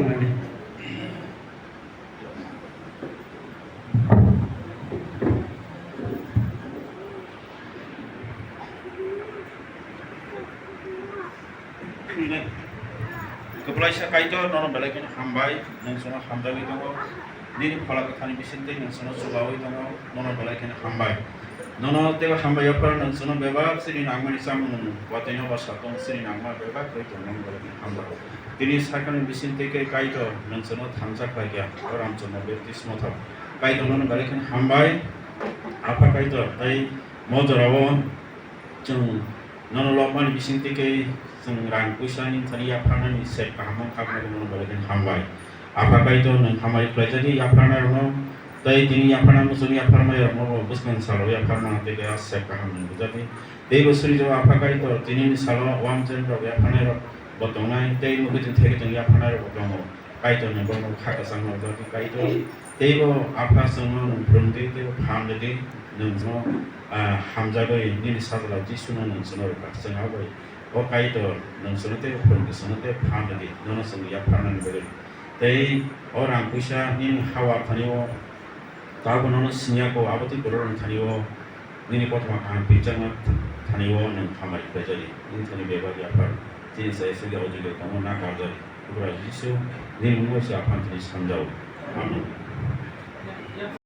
थांनानै Kepulauan kaito nono balakin hambai nang sono hamdawi tongo nini phala kathani bisinte nang sono subawi tongo nono balakin hambai nono teba hambai yapar nang sono beba sini nangmani samun watenya basatong sini nangma beba kaito nono balakin hambai tini sarkani bisinte ke kaito nang sono thamsa kaya oram sono baptismo tha kaito nono balakin hambai apa kaito tai mojorawo jeng nono lokmani bisinte ke rang puisani tani yaprana ni set kahamon kapna nono balakin hambai apa kaito nang hambai plajadi yaprana rono tai tini yaprana musuni yaprana rono buskan salo yaprana tege set kahamon bujati tei bosuri jo apa kaito tini salo wamjen ro yaprana ro botongnai tei mugitin thege tong yaprana ro botongo kaito ni bono khaka sangno jati kaito tei bo apa sangno brumde tei phamde nungno hamjagoi nini sadala jisuno nungno ro kasangagoi o kaito nang sunate phronke sunate phamde nono sung yaprana ni bele tei orang puisa nin hawa thaniwo tago nono sinya ko abati koron thaniwo nini potma kan pichanga thaniwo nang khamai pejari nin thani beba yapar tin sai se gawo jile tamo na kajari kura jisu nin mo se apan tini samjau amin